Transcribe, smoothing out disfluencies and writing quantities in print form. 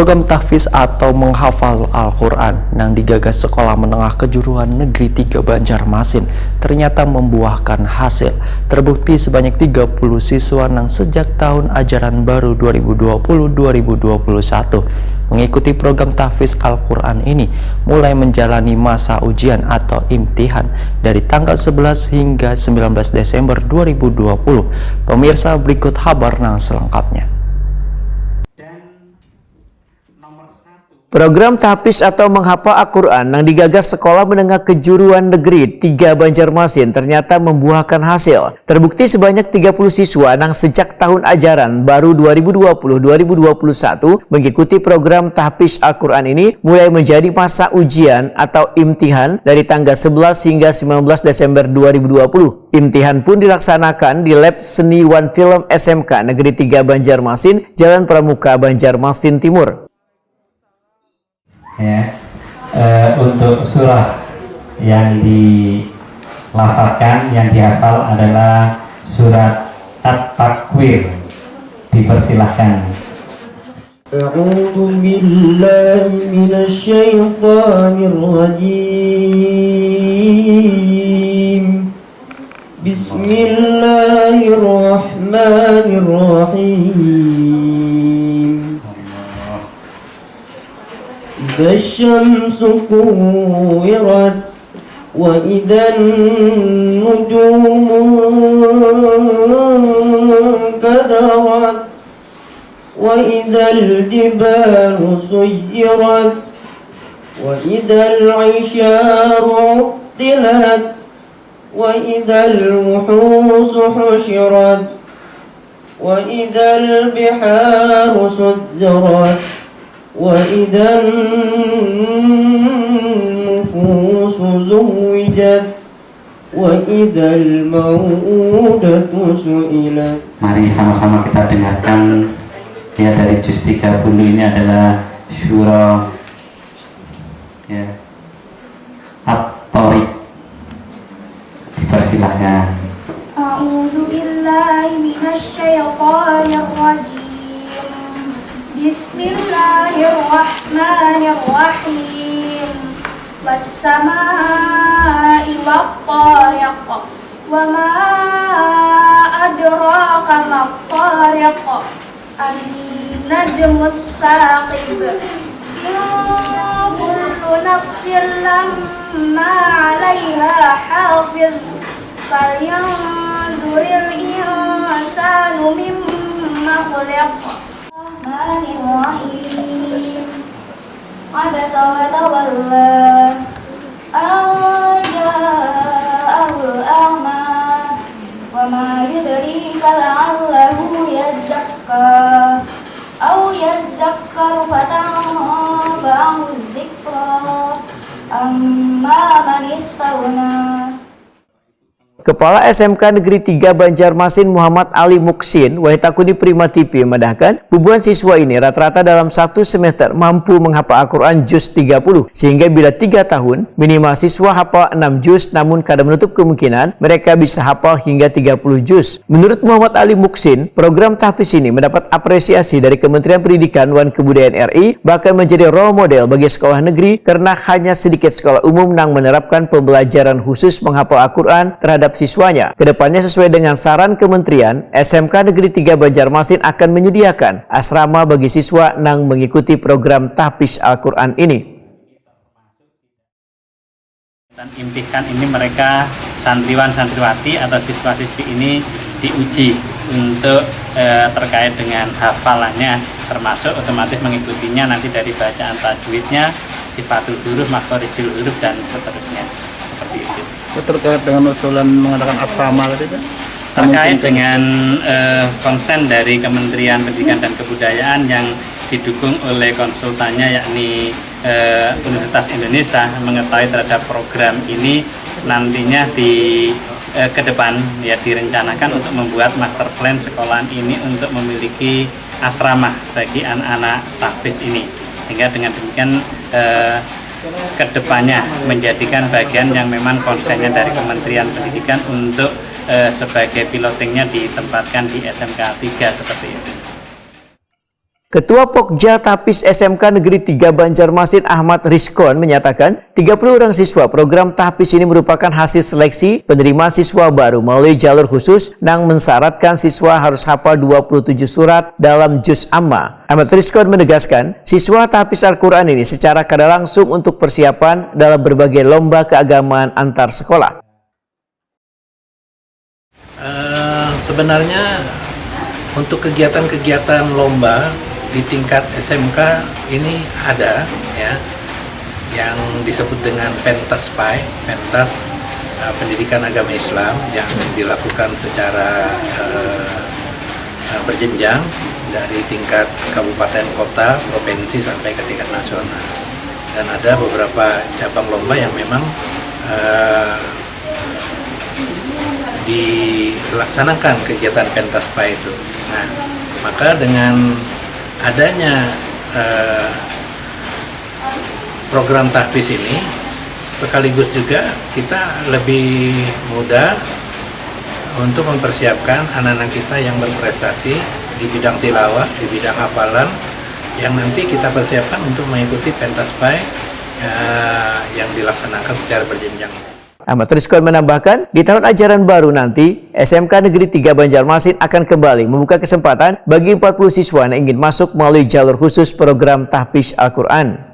Program tahfiz atau menghafal Al-Quran yang digagas Sekolah Menengah Kejuruan Negeri 3 Banjarmasin ternyata membuahkan hasil. Terbukti sebanyak 30 siswa yang sejak tahun ajaran baru 2020-2021 mengikuti program tahfiz Al-Quran ini mulai menjalani masa ujian atau imtihan dari tanggal 11 hingga 19 Desember 2020. Pemirsa, berikut kabar yang selengkapnya. Program tahfiz atau menghafal Al-Quran yang digagas Sekolah Menengah Kejuruan Negeri 3 Banjarmasin ternyata membuahkan hasil. Terbukti sebanyak 30 siswa yang sejak tahun ajaran baru 2020-2021 mengikuti program tahfiz Al-Quran ini mulai menjadi masa ujian atau imtihan dari tanggal 11 hingga 19 Desember 2020. Imtihan pun dilaksanakan di Lab Seni Wan Film SMK Negeri 3 Banjarmasin, Jalan Pramuka, Banjarmasin Timur. Ya, untuk surah yang dilafalkan, yang dihafal adalah surat At-Takwir. Dipersilahkan. A'udzu billahi minasyaitonir rajim. Bismillahirrahmanirrahim. الشمس كورت وإذا النجوم انكدرت وإذا الجبال سيرت وإذا العشار عطلت وإذا الوحوش حشرت وإذا البحار سجرت وإذا النفوس زوجت وإذا الموءودة سئلت. Mari sama-sama kita dengarkan ya, dari juz 30 ini adalah surah ya, At-Tariq. Dipersilahkan. A'udzu billahi minasyaitonir rajim. Bismillahirrahmanirrahim. Was-samaa'i wat-tariq. Wa ma adraka mat-tariq. An-najmus saqib. Kullu nafsin lamma 'alaiha hafiz. Falyanzuril insanu mimma khuliq. Bismillahirrahmanirrahim. Abasa wa tawalla an ja'ahul a'ma wa ma yudrika la'allahu yazakka aw yazakkaru fatanfa'ahu dzikra amma man istaghna. Kepala SMK Negeri 3 Banjarmasin Muhammad Ali Muksin Wahitakuni Prima TV memendahkan ribuan siswa ini rata-rata dalam satu semester mampu menghafal Al-Quran juz 30 sehingga bila 3 tahun minimal siswa hafal 6 juz, namun kadang menutup kemungkinan mereka bisa hafal hingga 30 juz. Menurut Muhammad Ali Muksin, program tahfiz ini mendapat apresiasi dari Kementerian Pendidikan dan Kebudayaan RI, bahkan menjadi role model bagi sekolah negeri karena hanya sedikit sekolah umum yang menerapkan pembelajaran khusus menghafal Al-Quran terhadap siswanya. Kedepannya sesuai dengan saran Kementerian, SMK Negeri 3 Banjarmasin akan menyediakan asrama bagi siswa yang mengikuti program tahfiz Al-Quran ini. Dan imtihan ini mereka santriwan-santriwati atau siswa-siswi ini diuji untuk terkait dengan hafalannya, termasuk otomatis mengikutinya nanti dari bacaan tajwidnya, sifatul huruf, makhorijul huruf dan seterusnya, seperti itu. Terkait dengan usulan mengadakan asrama tadi, terkait dengan konsen dari Kementerian Pendidikan dan Kebudayaan yang didukung oleh konsultannya yakni Universitas Indonesia mengetahui terhadap program ini, nantinya di ke depan ya direncanakan untuk membuat master plan sekolahan ini untuk memiliki asrama bagi anak-anak tahfiz ini, sehingga dengan demikian kedepannya menjadikan bagian yang memang konsennya dari Kementerian Pendidikan untuk sebagai pilotingnya ditempatkan di SMK 3 seperti itu. Ketua Pokja Tapis SMK Negeri 3 Banjarmasin Ahmad Rizkon menyatakan 30 orang siswa program Tapis ini merupakan hasil seleksi penerimaan siswa baru melalui jalur khusus yang mensyaratkan siswa harus hafal 27 surat dalam juz amma. Ahmad Rizkon menegaskan siswa Tapis Al-Quran ini secara kada langsung untuk persiapan dalam berbagai lomba keagamaan antar sekolah. Sebenarnya untuk kegiatan-kegiatan lomba di tingkat SMK ini ada ya yang disebut dengan pentas PAI, pentas pendidikan agama Islam yang dilakukan secara berjenjang dari tingkat kabupaten, kota, provinsi sampai ke tingkat nasional. Dan ada beberapa cabang lomba yang memang dilaksanakan kegiatan pentas PAI itu. Nah, maka dengan adanya program tahfiz ini sekaligus juga kita lebih mudah untuk mempersiapkan anak-anak kita yang berprestasi di bidang tilawah, di bidang hafalan yang nanti kita persiapkan untuk mengikuti pentas PAI yang dilaksanakan secara berjenjang itu. Ahmad Rizkon menambahkan, di tahun ajaran baru nanti, SMK Negeri 3 Banjarmasin akan kembali membuka kesempatan bagi 40 siswa yang ingin masuk melalui jalur khusus program Tahfiz Al-Quran.